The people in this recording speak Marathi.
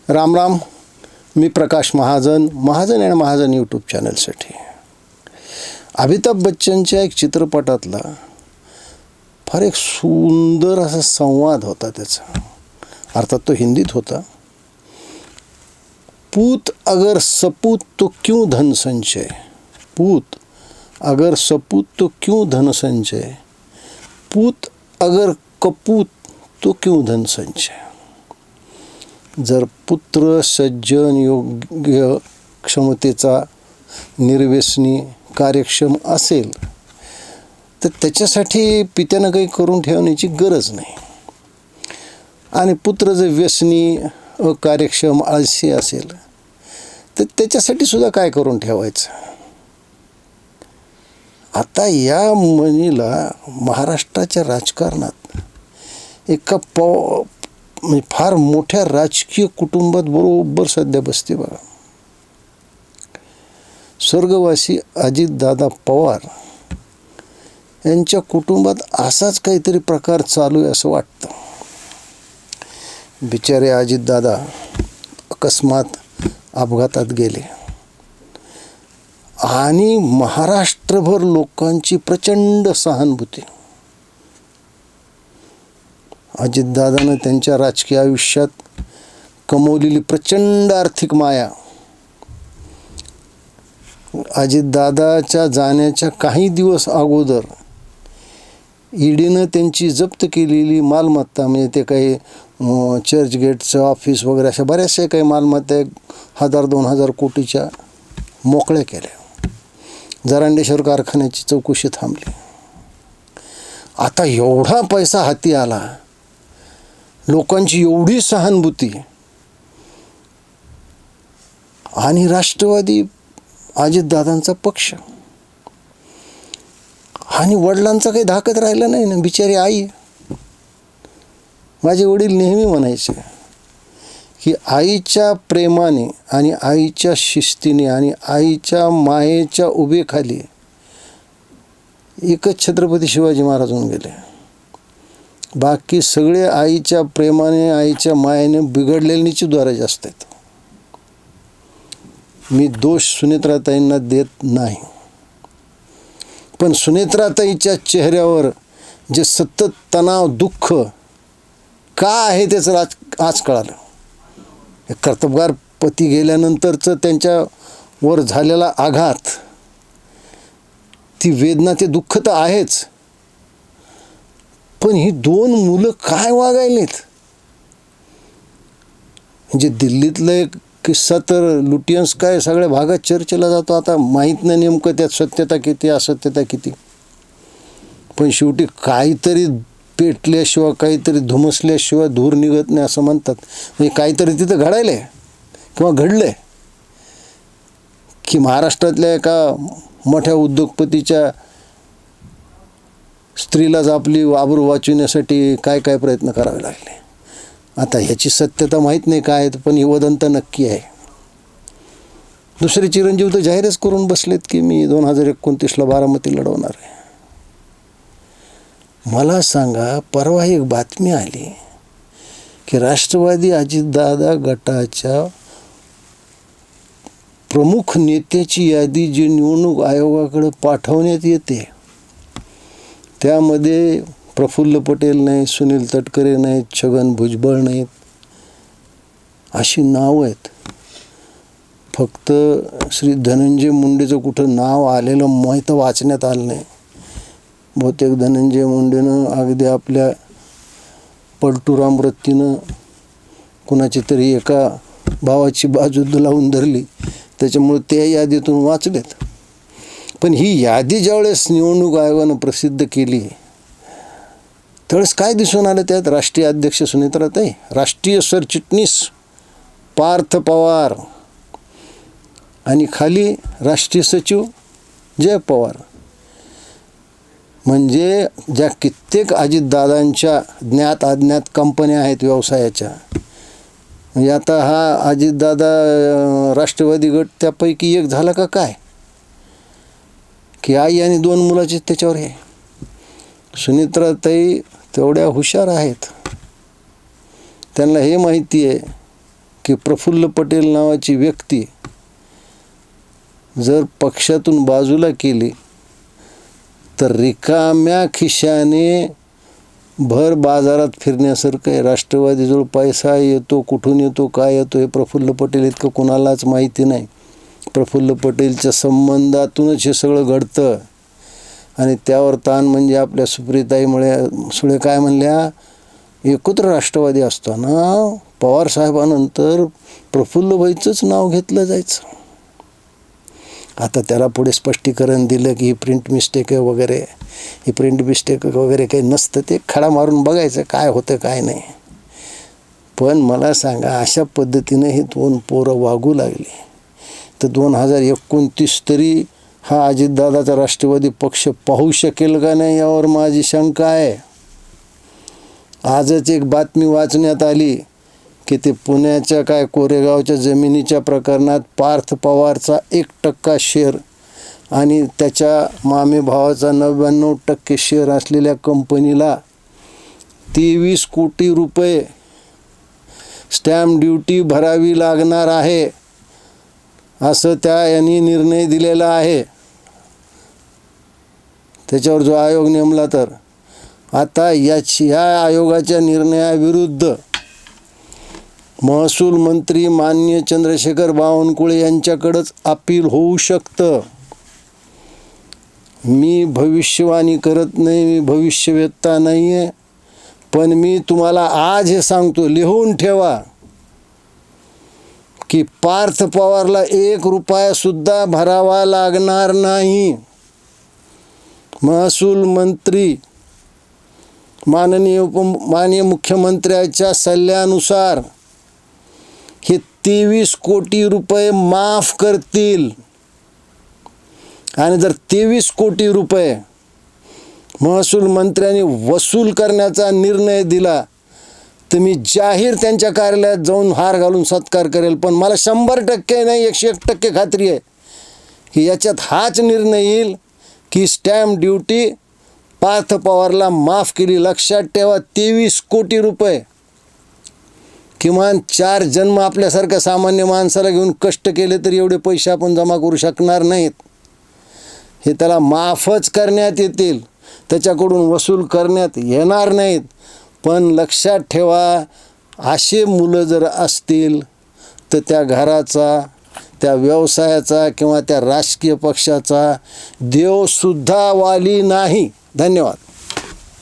राम राम. मी प्रकाश महाजन आणि महाजन यूट्यूब चॅनलसाठी. अमिताभ बच्चनच्या एक चित्रपटातला फार एक सुंदर असा संवाद होता त्याचा. अर्थात तो हिंदीत होता. पूत अगर सपूत तो क्यों धन संचय, पूत अगर सपूत तो क्यों धन संचय, पूत अगर कपूत तो क्यों धन संचय. जर पुत्र सज्जन योग्य क्षमतेचा निर्व्यसनी कार्यक्षम असेल तर त्याच्यासाठी पित्यानं काही करून ठेवण्याची गरज नाही. आणि पुत्र जर व्यसनी अकार्यक्षम आळशी असेल तर त्याच्यासाठी सुद्धा काय करून ठेवायचं. आता या म्हणीला महाराष्ट्राच्या राजकारणात एका म्हणजे फार मोठ्या राजकीय कुटुंबात बरोबर सध्या बसते बघा. स्वर्गवासी अजितदादा पवार यांच्या कुटुंबात असाच काहीतरी प्रकार चालू आहे असं वाटतं. बिचारे अजितदादा अकस्मात अपघातात गेले आणि महाराष्ट्रभर लोकांची प्रचंड सहानुभूती. अजितदादानं त्यांच्या राजकीय आयुष्यात कमवलेली प्रचंड आर्थिक माया, अजितदादाच्या जाण्याच्या काही दिवस अगोदर ईडीनं त्यांची जप्त केलेली मालमत्ता, म्हणजे ते काही चर्चगेटचं ऑफिस वगैरे अशा बऱ्याचशा काही मालमत्ता 1000-2000 कोटीच्या मोकळ्या केल्या. जरांडेश्वर कारखान्याची चौकशी थांबली. आता एवढा पैसा हाती आला, लोकांची एवढी सहानुभूती, आणि राष्ट्रवादी अजितदादांचा पक्ष, आणि वडिलांचा काही धाकत राहिला नाही ना. बिचारी आई, माझे वडील नेहमी म्हणायचे की आईच्या प्रेमाने आणि आईच्या शिस्तीने आणि आईच्या मायेच्या उभेखाली एकच छत्रपती शिवाजी महाराज होऊन गेले. बाकी सगळे आईच्या प्रेमाने आईच्या मायेने बिघडलेले द्वारे जास्त आहेत. मी दोष सुनेत्राताईंना देत नाही, पण सुनेत्राताईच्या चेहऱ्यावर जे सतत तणाव, दुःख का आहे त्याचं आज कळालं. कर्तबगार पती गेल्यानंतरचं त्यांच्यावर झालेला आघात, ती वेदना, ते दुःख तर आहेच, पण ही 2 मुलं काय वागायलेत. म्हणजे दिल्लीतलं एक किस्सा तर लुटियन्स काय सगळ्या भागात चर्चेला जातो. आता माहीत नाही नेमकं त्यात सत्यता किती असत्यता किती, पण शेवटी काहीतरी पेटल्याशिवाय, काहीतरी धुमसल्याशिवाय धूर निघत नाही असं म्हणतात. म्हणजे काहीतरी तिथं घडायलं आहे किंवा घडलं आहे की महाराष्ट्रातल्या एका मोठ्या उद्योगपतीच्या स्त्रीलाच आपली आबरू वाचविण्यासाठी काय काय प्रयत्न करावे लागले. आता ह्याची सत्यता माहीत नाही काय आहे, पण ही वदंत नक्की आहे. दुसरे चिरंजीव तर जाहीरच करून बसलेत की मी 2029ला बारामती लढवणार आहे. मला सांगा, परवा एक बातमी आली की राष्ट्रवादी अजितदादा गटाच्या प्रमुख नेत्याची यादी जी निवडणूक आयोगाकडे पाठवण्यात येते त्यामध्ये प्रफुल्ल पटेल नाही, सुनील तटकरे नाहीत, छगन भुजबळ नाहीत, अशी नावं आहेत. फक्त श्री धनंजय मुंडेचं कुठं नाव आलेलं माहीत वाचण्यात आलं नाही. बहुतेक धनंजय मुंडेनं अगदी आपल्या पलटूराम वृत्तीनं कुणाची तरी एका भावाची बाजू लावून धरली, त्याच्यामुळे त्या यादीतून वाचलेत. पण ही यादी ज्यावेळेस निवडणूक आयोगानं प्रसिद्ध केली त्यावेळेस काय दिसून आलं त्यात? राष्ट्रीय अध्यक्ष सुनेत्राताई, राष्ट्रीय सरचिटणीस पार्थ पवार आणि खाली राष्ट्रीय सचिव जय पवार. म्हणजे ज्या कित्येक अजितदादांच्या ज्ञात अज्ञात कंपन्या आहेत व्यवसायाच्या, म्हणजे आता हा अजितदादा राष्ट्रवादी गट त्यापैकी एक झाला का काय, की आई आणि 2 मुलाचे त्याच्यावर आहे. सुनेत्राताई तेवढ्या हुशार आहेत, त्यांना हे माहिती आहे की प्रफुल्ल पटेल नावाची व्यक्ती जर पक्षातून बाजूला केली तर रिकाम्या खिशाने भर बाजारात फिरण्यासारखं आहे. राष्ट्रवादीजवळ पैसा येतो, कुठून येतो, काय येतो हे प्रफुल्ल पटेल इतकं कोणालाच माहिती नाही. प्रफुल्ल पटेलच्या संबंधातूनच हे सगळं घडतं. आणि त्यावर ताण म्हणजे आपल्या सुप्रियाताई सुळे काय म्हणल्या, एकत्र राष्ट्रवादी असताना पवारसाहेबानंतर प्रफुल्लभाईचंच नाव घेतलं जायचं. आता त्याला पुढे स्पष्टीकरण दिलं की ही प्रिंट मिस्टेक आहे वगैरे. ही प्रिंट मिस्टेक वगैरे काही नसतं, ते खडा मारून बघायचं काय होतं काय नाही. पण मला सांगा, अशा पद्धतीने ही दोन पोरं वागू लागली तर 2029 तरी हा अजितदादाचा राष्ट्रवादी पक्ष पाहू शकेल का नाही यावर माझी शंका आहे. आजच एक बातमी वाचण्यात आली की ते पुण्याच्या काय कोरेगावच्या जमिनीच्या प्रकरणात पार्थ पवारचा 1% शेअर आणि त्याच्या मामे भावाचा 99% शेअर असलेल्या कंपनीला 23 कोटी रुपये स्टॅम्प ड्युटी भरावी लागणार आहे असं यांनी निर्णय दिलेला आहे. त्याच्यावर जो आयोग नेमला तर आता या आयोगाच्या निर्णयाविरुद्ध महसूल मंत्री माननीय चंद्रशेखर बावनकुळे यांच्याकडंच अपील होऊ शकतं. मी भविष्यवाणी करत नाही, मी भविष्यवेत्ता नाही आहे, पण मी तुम्हाला आज हे सांगतो, लिहून ठेवा की पार्थ पवारला 1 रुपयासुद्धा भरावा लागणार नाही. महसूल मंत्री माननीय मुख्यमंत्र्याच्या सल्ल्यानुसार हे 23 कोटी रुपये माफ करतील. आणि जर 23 कोटी रुपये महसूल मंत्र्यांनी वसूल करण्याचा निर्णय दिला तर मी जाहीर त्यांच्या कार्यालयात जाऊन हार घालून सत्कार करेल. पण मला 100% नाही 101% खात्री आहे की याच्यात हाच निर्णय येईल की स्टॅम्प ड्युटी पार्थ पवारला माफ केली. लक्षात ठेवा, 23 कोटी रुपये. किमान 4 जन्म आपल्यासारख्या सामान्य माणसाला घेऊन कष्ट केले तर एवढे पैसे आपण जमा करू शकणार नाहीत. हे त्याला माफच करण्यात येतील, त्याच्याकडून वसूल करण्यात येणार नाहीत. पण लक्षात ठेवा, असे मुलं जर असतील तर त्या घराचा, त्या व्यवसायाचा किंवा त्या राजकीय पक्षाचा देवसुद्धा वाली नाही. धन्यवाद.